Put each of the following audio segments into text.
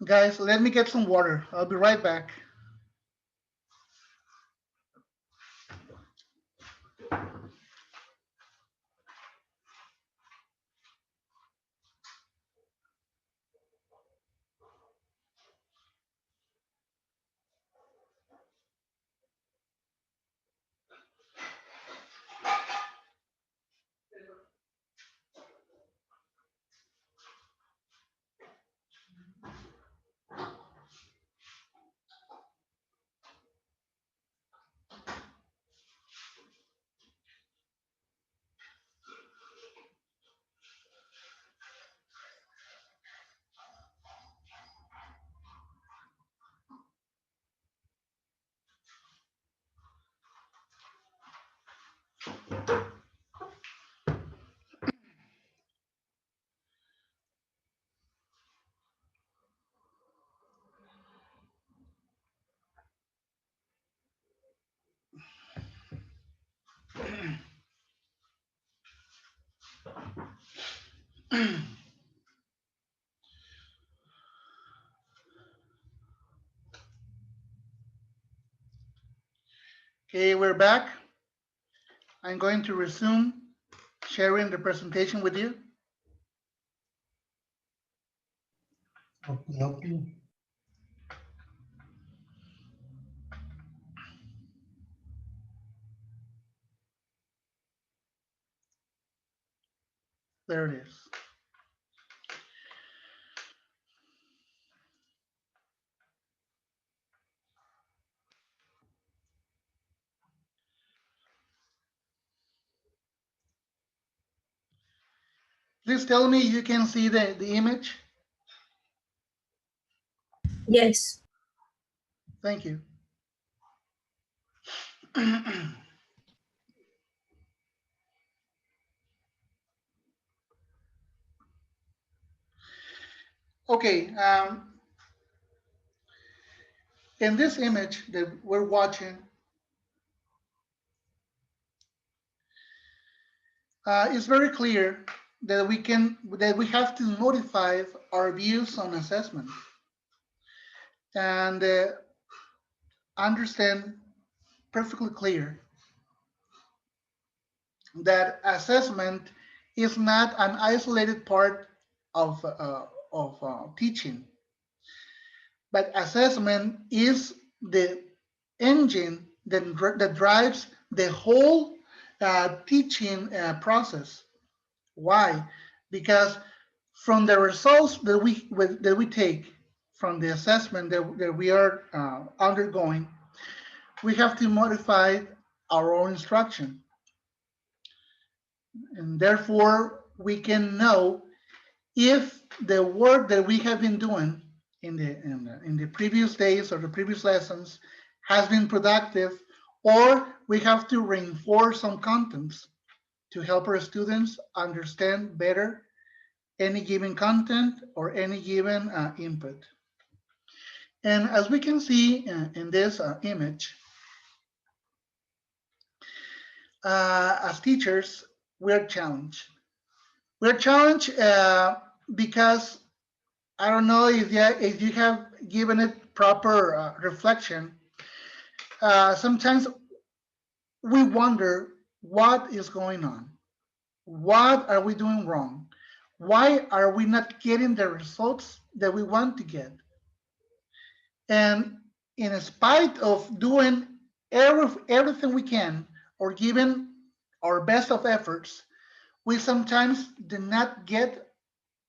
Guys, let me get some water. I'll be right back. Okay, we're back. I'm going to resume sharing the presentation with you. Okay, okay. There it is. Please tell me you can see the image. Yes. Thank you. Okay, in this image that we're watching, it's very clear that we have to modify our views on assessment and understand perfectly clear that assessment is not an isolated part of teaching, but assessment is the engine that drives the whole teaching process. Why? Because from the results that we take from the assessment that we are undergoing, we have to modify our own instruction, and therefore we can know if the work that we have been doing in the previous days or the previous lessons has been productive, or we have to reinforce some contents to help our students understand better any given content or any given input. And as we can see in this image, as teachers, we're challenged. We're challenged because I don't know if you have given it proper reflection. Sometimes we wonder what is going on. What are we doing wrong? Why are we not getting the results that we want to get? And in spite of doing everything we can or giving our best of efforts, we sometimes do not get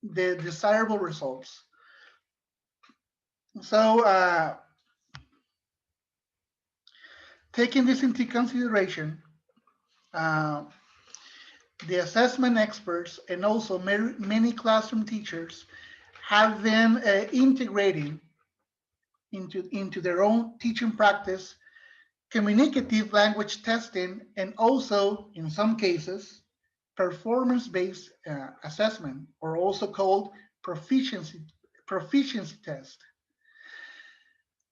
the desirable results. So taking this into consideration, the assessment experts and also many classroom teachers have been integrating into their own teaching practice communicative language testing, and also in some cases performance-based assessment, or also called proficiency test.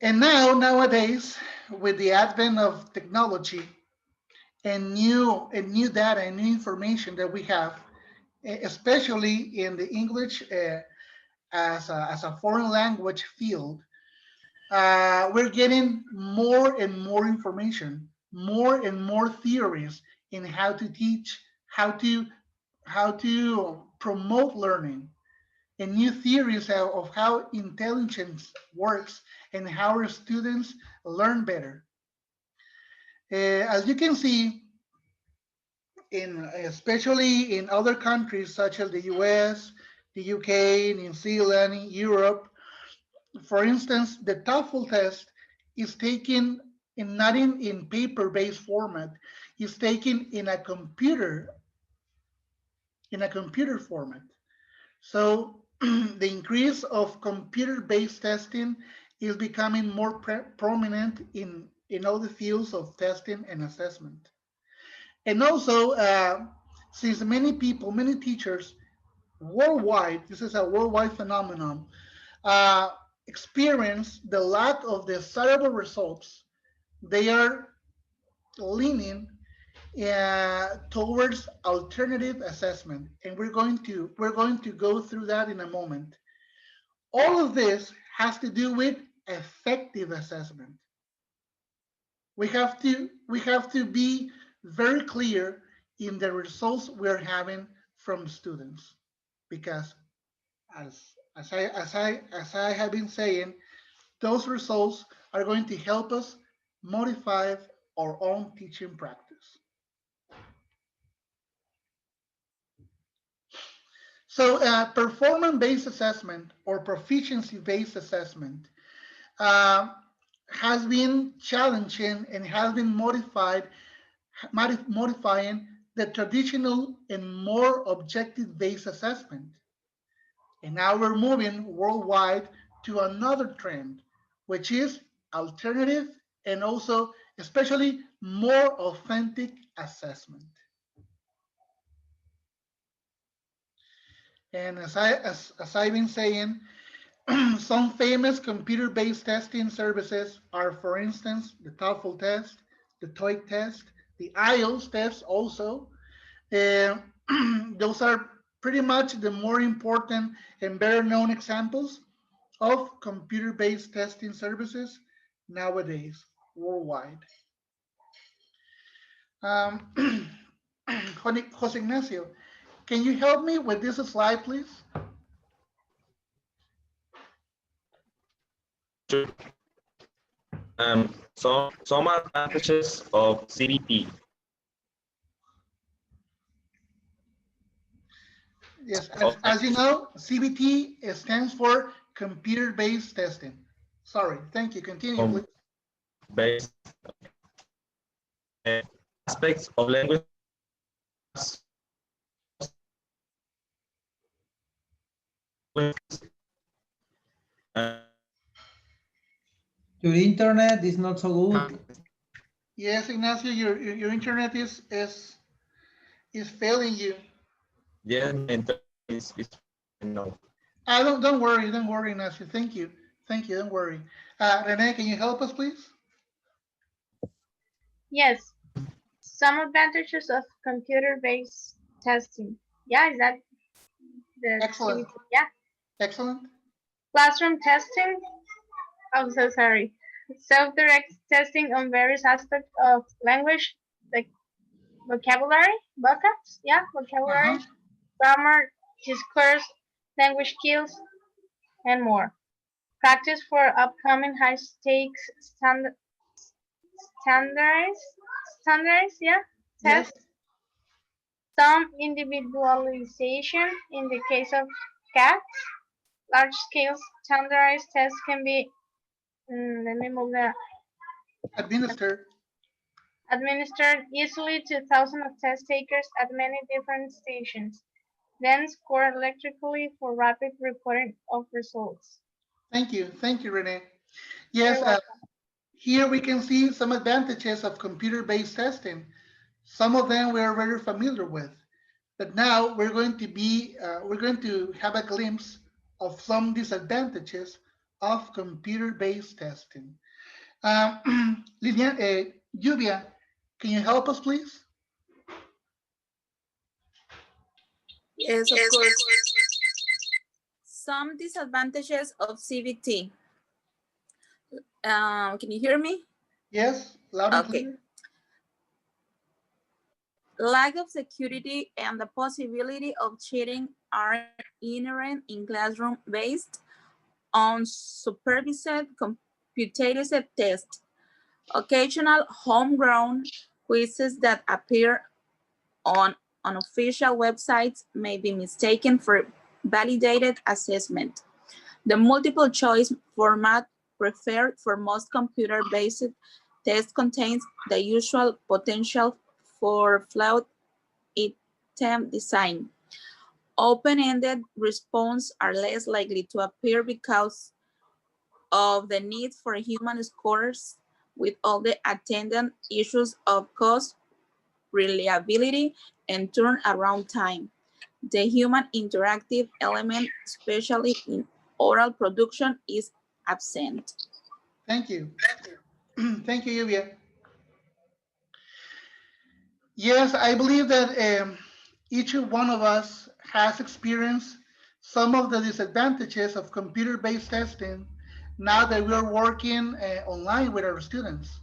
And nowadays, with the advent of technology and new data and new information that we have, especially in the English as a foreign language field, we're getting more and more information, more and more theories in how to teach, how to promote learning, and new theories of how intelligence works and how our students learn better. As you can see, especially in other countries such as the US, the UK, New Zealand, Europe, for instance, the TOEFL test is taken not in paper-based format, is taken in a computer format. So the increase of computer-based testing is becoming more prominent in all the fields of testing and assessment. And also, since many people, many teachers worldwide, this is a worldwide phenomenon, uh, experience the lack of desirable results, they are leaning towards alternative assessment, and we're going to go through that in a moment. All of this has to do with effective assessment. We have to be very clear in the results we're having from students, because as I have been saying, those results are going to help us modify our own teaching practice. So performance-based assessment or proficiency-based assessment uh, has been challenging and has been modifying the traditional and more objective-based assessment. And now we're moving worldwide to another trend, which is alternative and also especially more authentic assessment. And as I've been saying, some famous computer-based testing services are, for instance, the TOEFL test, the TOEIC test, the IELTS test also. Uh, those are pretty much the more important and better known examples of computer-based testing services nowadays worldwide. Um, Jose Ignacio, can you help me with this slide, please? Sure. Some advantages of CBT. Yes, as you know, CBT stands for computer-based testing. Sorry, thank you. Continue, please. Based aspects of language. Your internet is not so good. Yes, Ignacio, your internet is failing you. Yes, my internet is no. Don't worry, Ignacio. Thank you, don't worry. Rene, can you help us, please? Yes, some advantages of computer-based testing. Yeah, is that the Excellent. CBT? Yeah. Excellent. Classroom testing. I'm so sorry. Self-direct testing on various aspects of language, like vocabulary, vocabs, yeah, vocabulary, grammar, discourse, language skills, and more. Practice for upcoming high-stakes standardized, yeah, Yes. tests. Some individualization in the case of cats. Large-scale standardized tests can be, let me move that, Administered. administered easily to thousands of test takers at many different stations, then scored electrically for rapid reporting of results. Thank you, Rene. You're Yes, welcome. here we can see some advantages of computer-based testing. Some of them we are very familiar with, but now we're going to have a glimpse of some disadvantages of computer-based testing. Lilian, Lluvia, can you help us, please? Yes, of course. Some disadvantages of CBT. Can you hear me? Yes, loud and Okay. clear. Lack of security and the possibility of cheating are inherent in classroom based on supervised computerized tests. Occasional homegrown quizzes that appear on unofficial websites may be mistaken for validated assessment. The multiple choice format preferred for most computer-based tests contains the usual potential for flawed attempt design. Open-ended responses are less likely to appear because of the need for human scores with all the attendant issues of cost, reliability, and turnaround time. The human interactive element, especially in oral production, is absent. Thank you. Thank you, Yuvia. Yes, I believe that each one of us has experienced some of the disadvantages of computer-based testing now that we're working online with our students.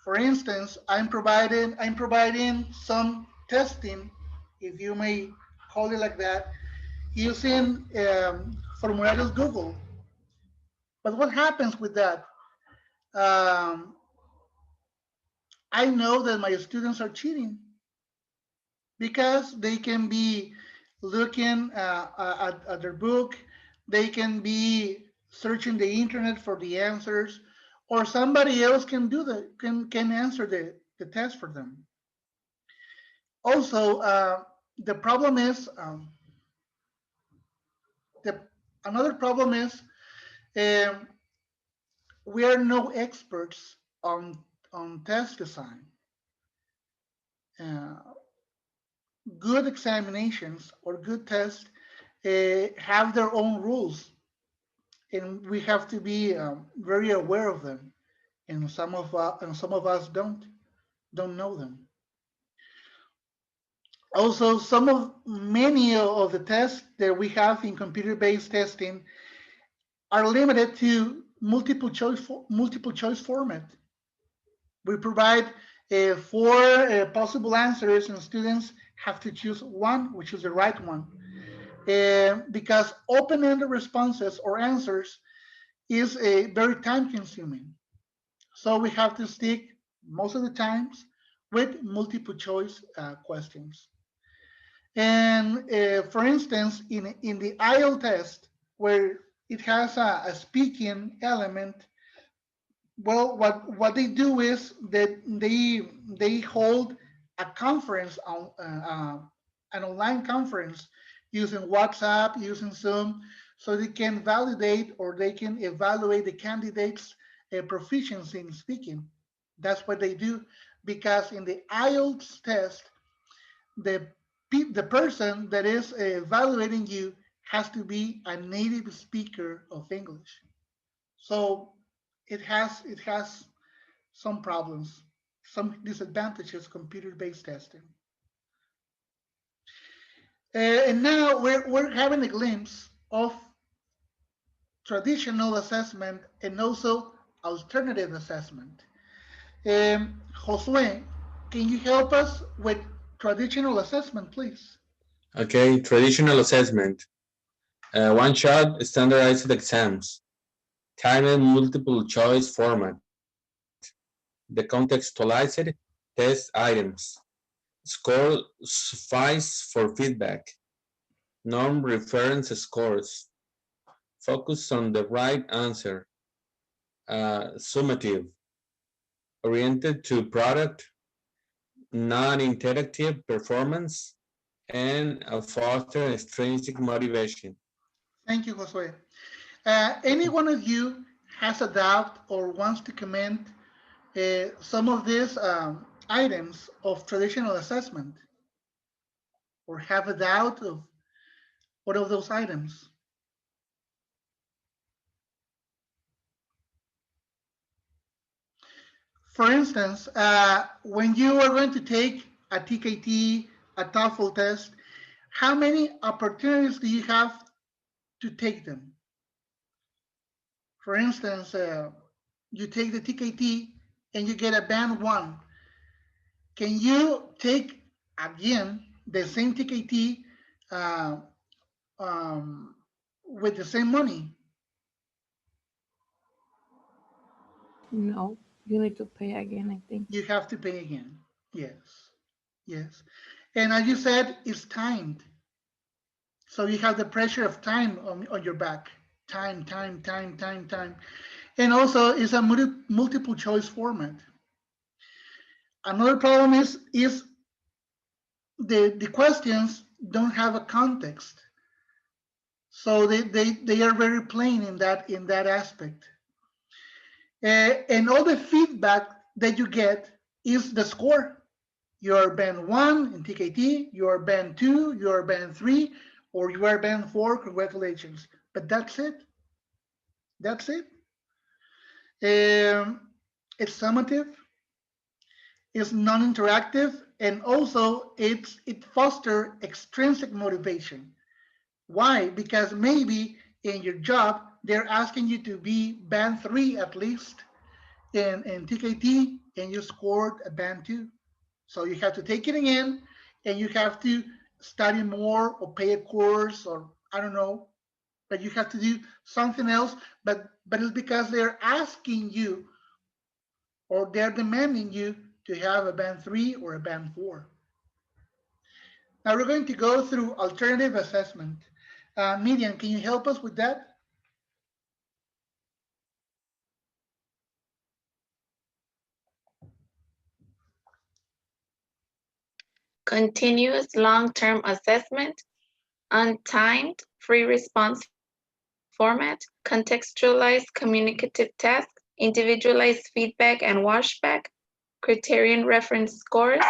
For instance, I'm providing some testing, if you may call it like that, using Formularios Google. But what happens with that? Um, I know that my students are cheating because they can be looking at their book, they can be searching the internet for the answers, or somebody else can do can answer the test for them. Also, the problem is the another problem is um, we are no experts on test design. Uh, Good examinations or good tests have their own rules, and we have to be very aware of them. And some of us don't know them. Also, many of the tests that we have in computer-based testing are limited to multiple choice format. We provide four possible answers, and students have to choose one, which is the right one. Because open-ended responses or answers is very time-consuming. So we have to stick most of the times with multiple choice questions. And for instance, in the IELTS test, where it has a speaking element, well, what they do is that they hold a conference on an online conference using WhatsApp, using Zoom, so they can validate or they can evaluate the candidates' proficiency in speaking. That's what they do, because in the IELTS test, the the person that is evaluating you has to be a native speaker of English. So it has some problems, some disadvantages, computer-based testing. And now we're having a glimpse of traditional assessment and also alternative assessment. Josue, can you help us with traditional assessment, please? Okay, traditional assessment. One-shot standardized exams. Timed multiple choice format. The contextualized test items. Score suffice for feedback. Norm reference scores. Focus on the right answer. Summative. Oriented to product, non-interactive performance, and foster extrinsic motivation. Thank you, Josue. Any one of you has a doubt or wants to comment some of these items of traditional assessment, or have a doubt of one of those items? For instance, when you are going to take a TKT, a TOEFL test, how many opportunities do you have to take them. For instance, you take the TKT and you get a band 1. Can you take again the same TKT uh, with the same money? No, you need to pay again, I think. You have to pay again. Yes, yes. And as you said, it's timed. So you have the pressure of time on your back. Time. And also it's a multiple choice format. Another problem is the questions don't have a context. So they are very plain in that aspect. And all the feedback that you get is the score. You're band 1 in TKT, you're band 2, you're band 3, or you are band 4, congratulations. But that's it. That's it. It's summative, it's non-interactive, and also it fosters extrinsic motivation. Why? Because maybe in your job, they're asking you to be band 3 at least in TKT, and you scored a band 2. So you have to take it again, and you have to study more or pay a course, or I don't know, but you have to do something else. But it's because they're asking you or they're demanding you to have a band 3 or a band 4. Now we're going to go through alternative assessment. Miriam, can you help us with that? Continuous long-term assessment, untimed free response format, contextualized communicative task, individualized feedback and washback, criterion reference scores,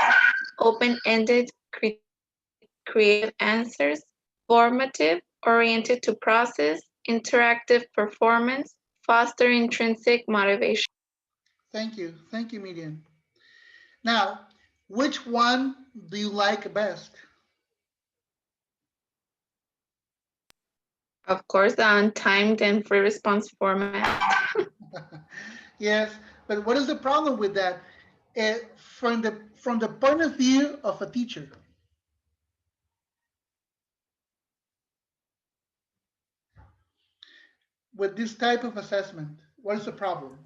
open-ended creative answers, formative, oriented to process, interactive performance, foster intrinsic motivation. Thank you, Miriam. Now, which one do you like best? Of course, the untimed and free response format. Yes, but what is the problem with that? From the point of view of a teacher, with this type of assessment, what is the problem?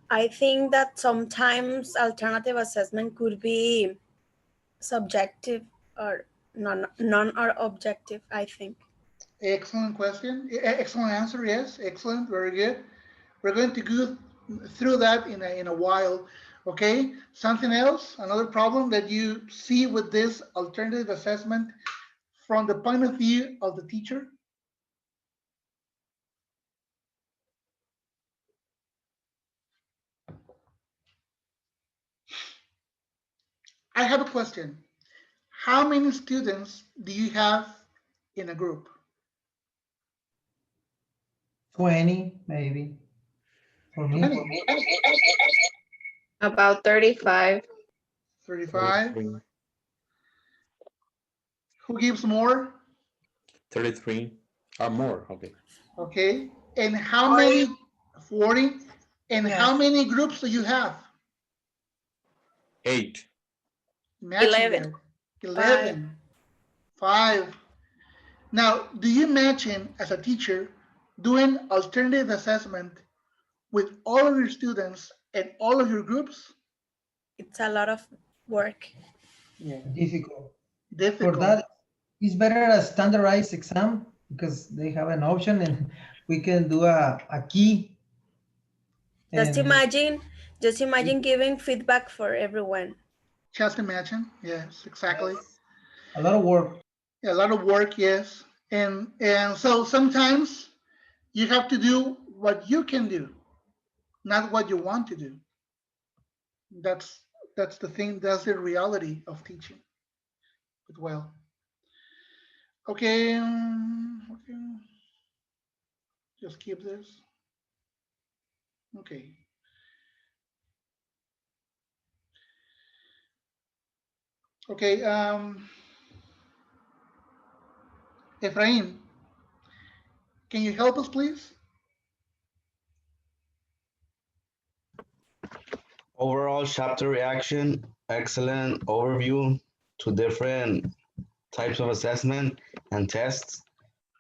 I think that sometimes alternative assessment could be subjective or non or objective, I think. Excellent question. Excellent answer. Yes, excellent. Very good. We're going to go through that in a while. Okay. Something else, another problem that you see with this alternative assessment from the point of view of the teacher? I have a question. How many students do you have in a group? 20, maybe. For me, 20, About 35. 35. 33. Who gives more? 33 or more. Okay. Okay. And how many? 40. And Yes. how many groups do you have? 8. Imagine 11. that. 11. 5. Now, do you imagine as a teacher doing alternative assessment with all of your students and all of your groups? It's a lot of work. Yeah. difficult. For Difficult. that, it's better a standardized exam because they have an option and we can do a key. Just And imagine giving feedback for everyone. Just imagine. Yes, exactly. a lot of work. A lot of work, yes. And so sometimes you have to do what you can do, not what you want to do. That's the thing. That's the reality of teaching. But well, okay. Okay. Just keep this. Okay. Okay. Efrain, Can you help us, please? Overall chapter reaction, excellent overview to different types of assessment and tests.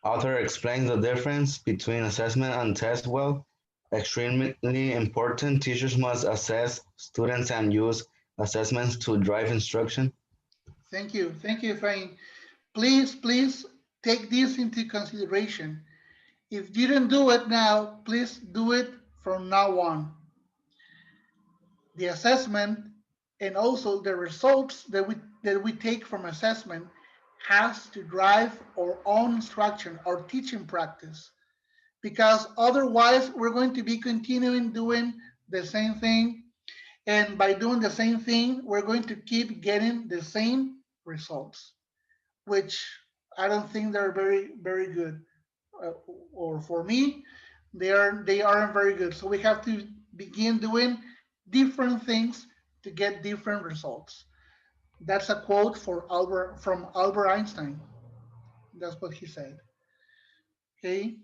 Author explains the difference between assessment and test well. Extremely important, teachers must assess students and use assessments to drive instruction. Thank you, Efrain. Please take this into consideration. If you didn't do it now, please do it from now on. The assessment and also the results that we take from assessment has to drive our own instruction, our teaching practice, because otherwise we're going to be continuing doing the same thing, and by doing the same thing, we're going to keep getting the same results, which I don't think they're very good, or for me, they aren't very good. So we have to begin doing different things to get different results. That's a quote from Albert Einstein. That's what he said. Okay.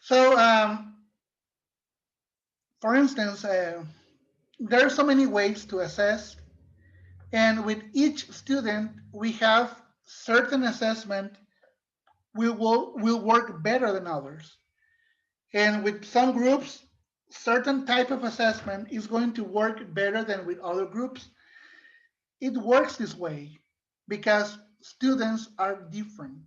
So, for instance, there are so many ways to assess, and with each student, we have certain assessment will work better than others. And with some groups, certain type of assessment is going to work better than with other groups. It works this way because students are different.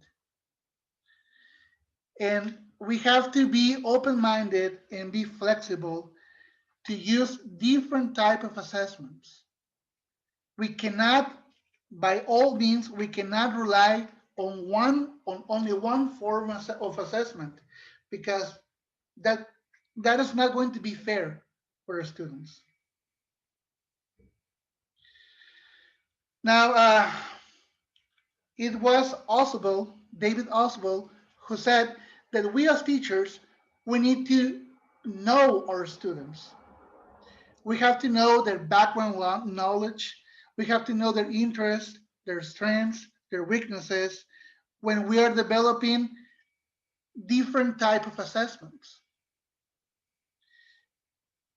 And we have to be open-minded and be flexible to use different type of assessments. We cannot, by all means, we cannot rely on only one form of assessment, because that is not going to be fair for the students. Now, it was Ausubel, David Ausubel, who said that we as teachers, we need to know our students. We have to know their background knowledge. We have to know their interests, their strengths, their weaknesses when we are developing different type of assessments.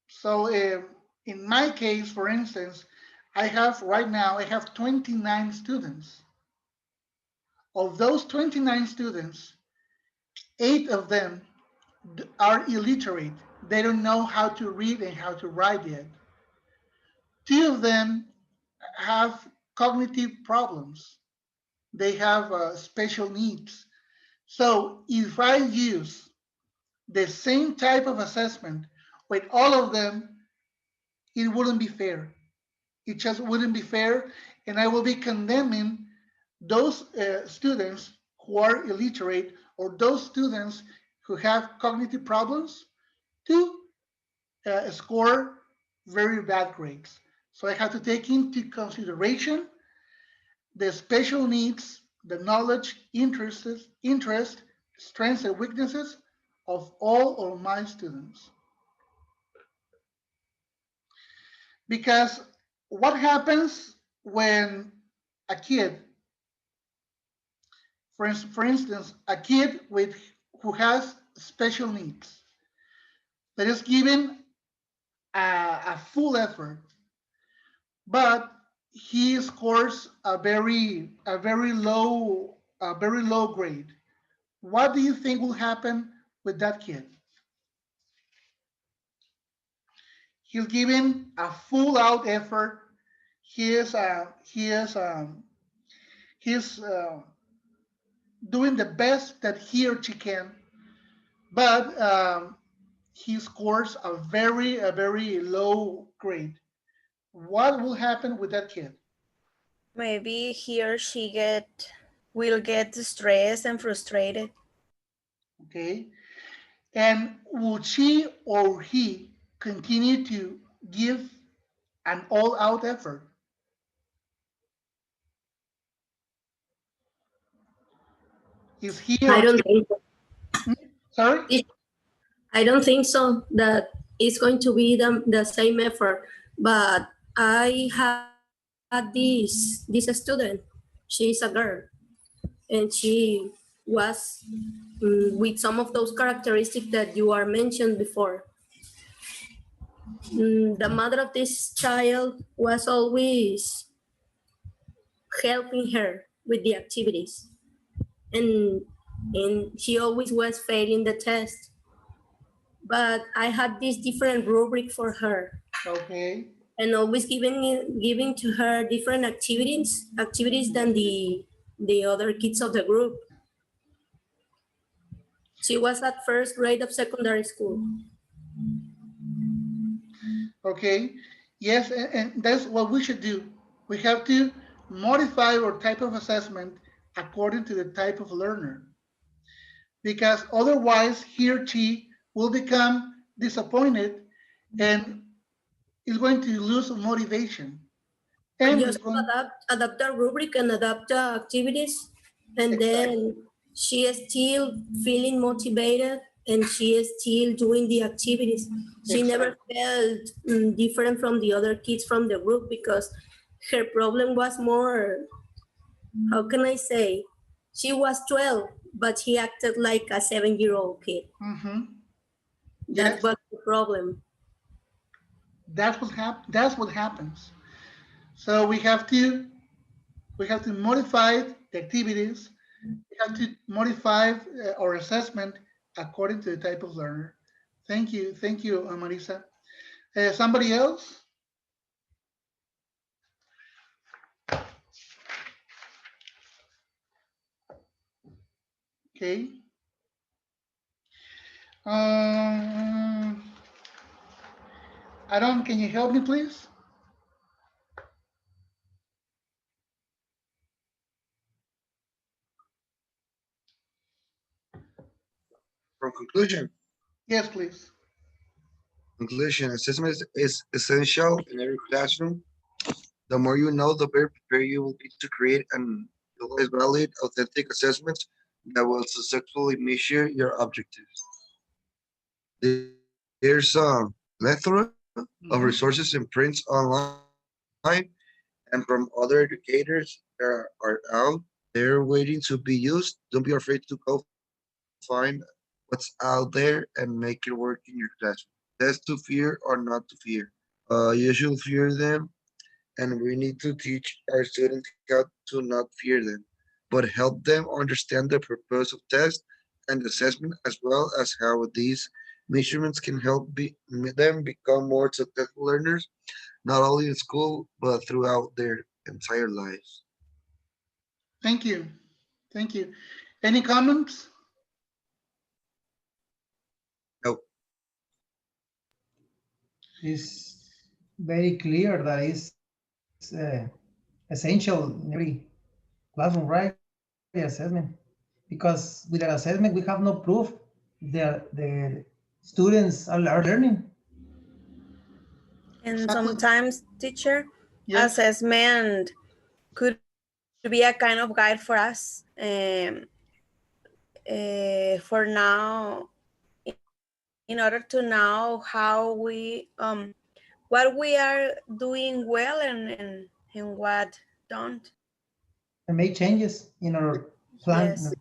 So in my case, for instance, right now I have 29 students. Of those 29 students, 8 of them are illiterate. They don't know how to read and how to write yet. 2 of them have cognitive problems. They have special needs. So if I use the same type of assessment with all of them, it wouldn't be fair. It just wouldn't be fair, and I will be condemning those students who are illiterate or those students who have cognitive problems to score very bad grades. So I have to take into consideration the special needs, the knowledge, interest, strengths, and weaknesses of all of my students. Because what happens when a kid, for instance, a kid who has special needs, that is given a full effort, but he scores a very low grade. What do you think will happen with that kid? He's given a full out effort. He's doing the best that he or she can, but he scores a very low grade. What will happen with that kid? Maybe he or she will get stressed and frustrated. Okay. And would she or he continue to give an all-out effort? Is he or I don't think so. sorry? I don't think so that it's going to be the same effort. But I had this student. She's a girl, and she was with some of those characteristics that you are mentioned before. The mother of this child was always helping her with the activities, and she always was failing the test. But I had this different rubric for her, Okay. and always giving to her different activities than the other kids of the group. She was at first grade of secondary school. Okay. Yes, and that's what we should do. We have to modify our type of assessment according to the type of learner, because otherwise he or she will become disappointed and is going to lose motivation. And Just adapt the rubric and adapt the activities, and then she is still feeling motivated and she is still doing the activities. She never felt different from the other kids from the group, because her problem was more, how can I say, she was 12, but she acted like a 7-year-old kid. That was the problem. That's what happens. So we have to modify the activities. We have to modify our assessment according to the type of learner. Thank you, Marisa. Somebody else? Okay. Aaron, can you help me, please? From conclusion. Yes, please. Conclusion, assessment is essential in every classroom. The more you know, the better prepared you will be to create and utilize valid, authentic assessments that will successfully measure your objectives. There's a plethora of resources and prints online and from other educators that are out there waiting to be used. Don't be afraid to go find what's out there and make it work in your classroom. That's to fear or not to fear. You should fear them, and we need to teach our students how to not fear them, but help them understand the purpose of tests and assessment, as well as how these measurements can help them become more successful learners, not only in school, but throughout their entire lives. Thank you. Thank you. Any comments? No. It's very clear that it's essential in every classroom, right? The assessment, because with an assessment we have no proof that the students are learning. And sometimes, teacher, assessment could be a kind of guide for us. For now, in order to know how we, what we are doing well and what don't. And make changes in our plan, Yes.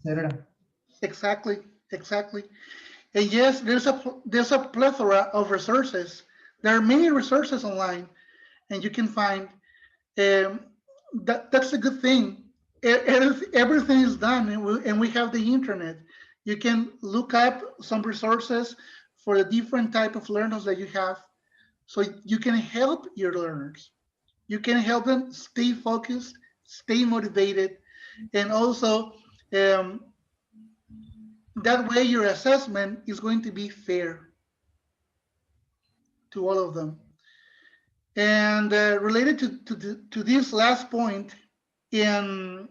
etc. Exactly. And yes, there's a plethora of resources. There are many resources online, and you can find. That's a good thing. Everything is done, and we have the internet. You can look up some resources for the different type of learners that you have, so you can help your learners. You can help them stay focused, stay motivated, and also that way your assessment is going to be fair to all of them. And related to this last point, in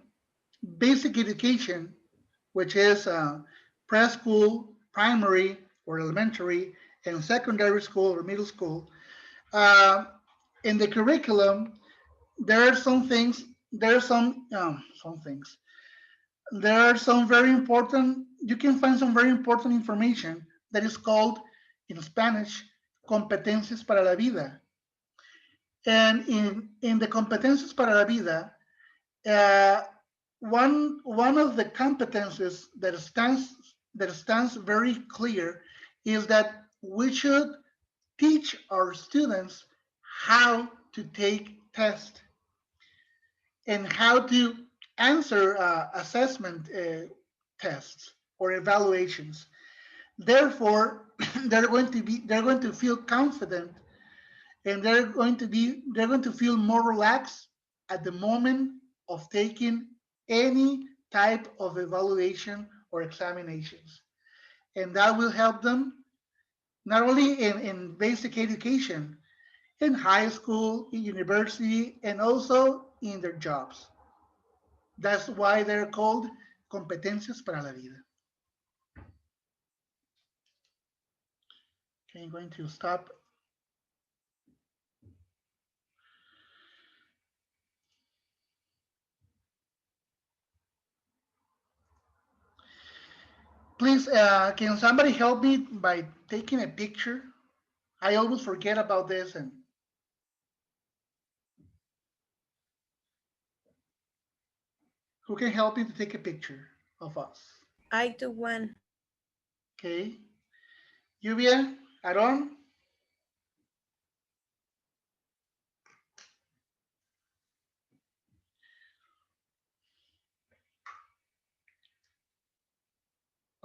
basic education, which is preschool, primary, or elementary, and secondary school or middle school, in the curriculum, there are some things. There are some things. There are some very important. You can find some very important information that is called, in Spanish, competencias para la vida. And in the competencias para la vida, one of the competences that stands very clear is that we should teach our students how to take tests and how to answer assessment tests or evaluations. Therefore, they're going to feel confident, and they're going to feel more relaxed at the moment of taking any type of evaluation or examinations. And that will help them not only in basic education, in high school, in university, and also in their jobs. That's why they're called competencias para la vida. Okay, I'm going to stop. Please, can somebody help me by taking a picture? I always forget about this. And who can help me to take a picture of us? I do one. Okay. Lluvia, Aaron.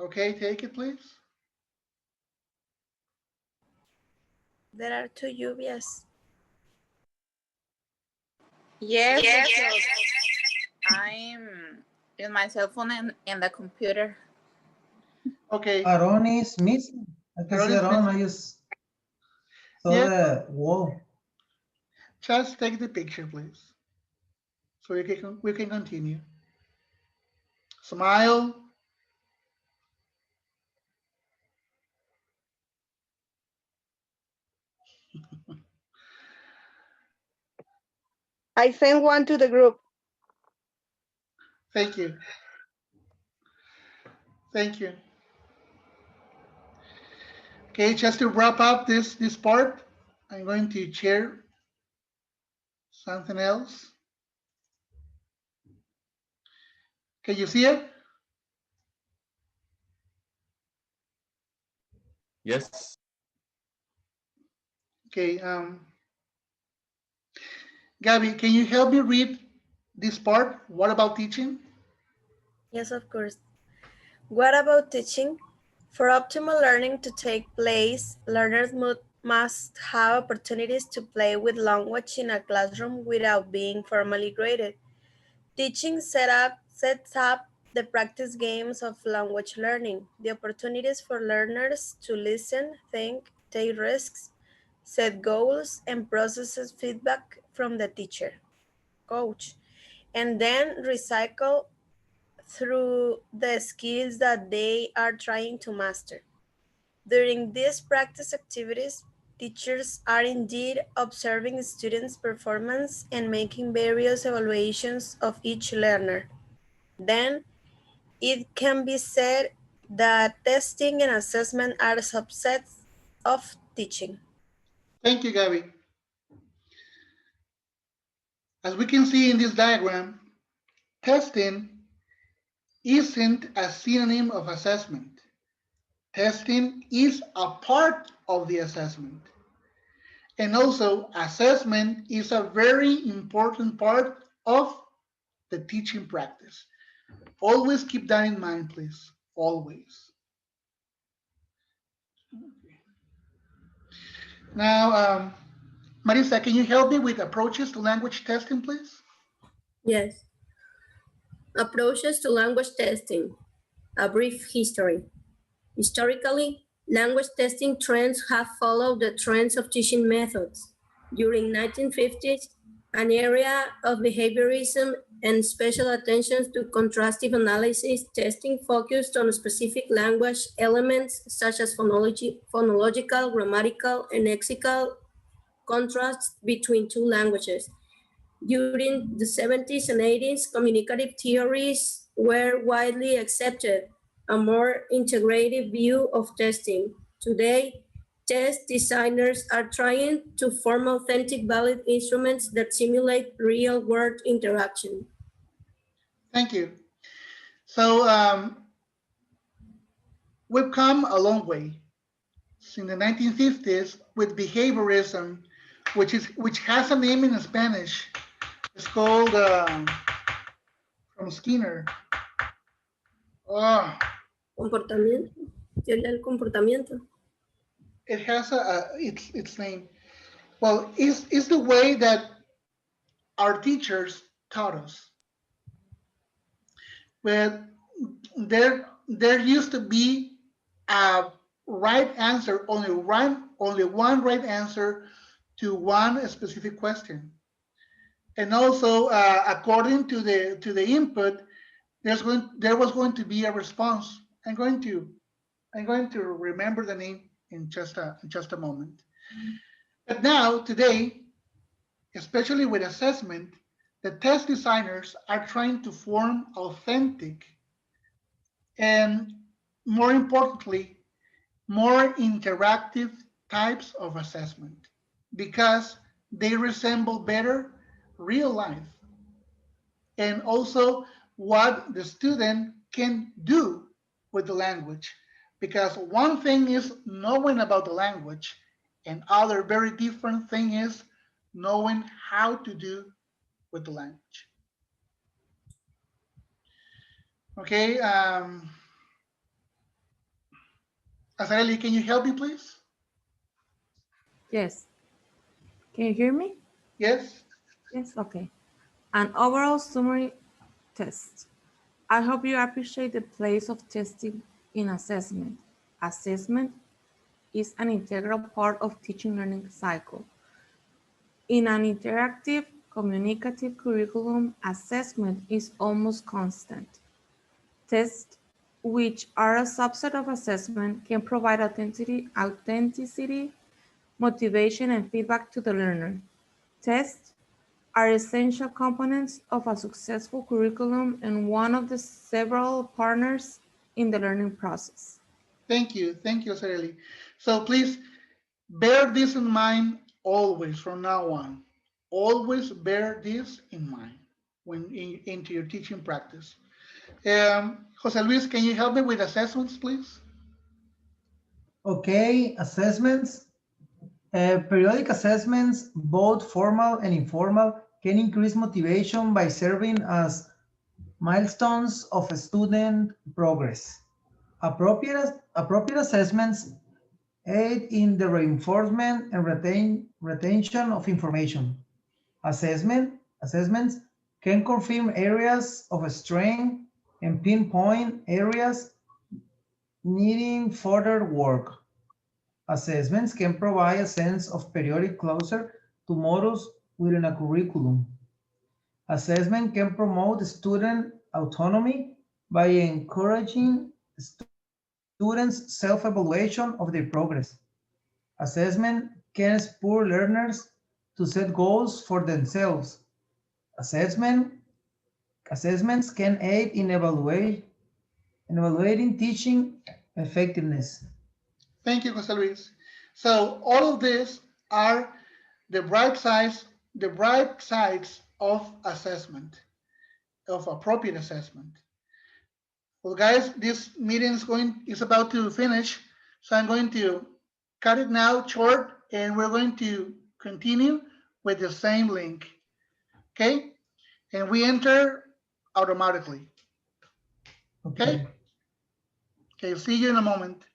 Okay, take it, please. There are two lluvias. Yes, because I'm in my cell phone and the computer. Okay. Aaron is missing. I can Aaron see is Aaron. missing. I just saw Yeah. the wall. Just take the picture, please. So we can continue. Smile. I sent one to the group. Thank you. Thank you. Okay, just to wrap up this part, I'm going to share something else. Can you see it? Yes. Okay. Gabby, can you help me read this part? What about teaching? Yes, of course. What about teaching? For optimal learning to take place, learners must have opportunities to play with language in a classroom without being formally graded. Teaching sets up the practice games of language learning, the opportunities for learners to listen, think, take risks, set goals, and process feedback from the teacher, coach, and then recycle through the skills that they are trying to master. During these practice activities, teachers are indeed observing students' performance and making various evaluations of each learner. Then, it can be said that testing and assessment are subsets of teaching. Thank you, Gabby. As we can see in this diagram, testing isn't a synonym of assessment. Testing is a part of the assessment. And also, assessment is a very important part of the teaching practice. Always keep that in mind, please. Always. Now, Marisa, can you help me with approaches to language testing, please? Yes. Approaches to language testing. A brief history. Historically, language testing trends have followed the trends of teaching methods. During 1950s, an area of behaviorism and special attention to contrastive analysis, testing focused on specific language elements such as phonological, grammatical, and lexical contrasts between two languages. During the 70s and 80s, communicative theories were widely accepted, a more integrative view of testing. Today, test designers are trying to form authentic, valid instruments that simulate real-world interaction. Thank you. So we've come a long way since the 1950s with behaviorism, which has a name in Spanish. It's called from Skinner. Oh, Comportamiento. Teoría del comportamiento. it has its name. Well, it's the way that our teachers taught us. But there used to be a right answer, only one right answer to one specific question. And also, according to the input, there was going to be a response. I'm going to remember the name in just a moment. But now, today, especially with assessment, the test designers are trying to form authentic and, more importantly, more interactive types of assessment because they resemble better real life and also what the student can do with the language. Because one thing is knowing about the language, and other very different thing is knowing how to do with the language. Okay, Azareli, can you help me, please? Yes. Can you hear me? Yes? Yes, okay. An overall summary test. I hope you appreciate the place of testing in assessment. Assessment is an integral part of teaching learning cycle. In an interactive, communicative curriculum, assessment is almost constant. Tests, which are a subset of assessment, can provide authenticity, motivation, and feedback to the learner. Tests are essential components of a successful curriculum and one of the several partners in the learning process. Thank you, Azareli. So please bear this in mind always from now on. Always bear this in mind into your teaching practice. Jose Luis, can you help me with assessments, please? Okay, assessments. Periodic assessments, both formal and informal, can increase motivation by serving as milestones of student progress. Appropriate assessments aid in the reinforcement and retention of information. Assessments can confirm areas of strength and pinpoint areas needing further work. Assessments can provide a sense of periodic closure to models within a curriculum. Assessment can promote student autonomy by encouraging students' self-evaluation of their progress. Assessment can spur learners to set goals for themselves. Assessments can aid in evaluating teaching effectiveness. Thank you, Jose Luis. So all of these are the bright sides of assessment, of appropriate assessment. Well, guys, this meeting is about to finish, so I'm going to cut it now short, and we're going to continue with the same link. Okay, and we enter automatically. Okay. Okay, see you in a moment.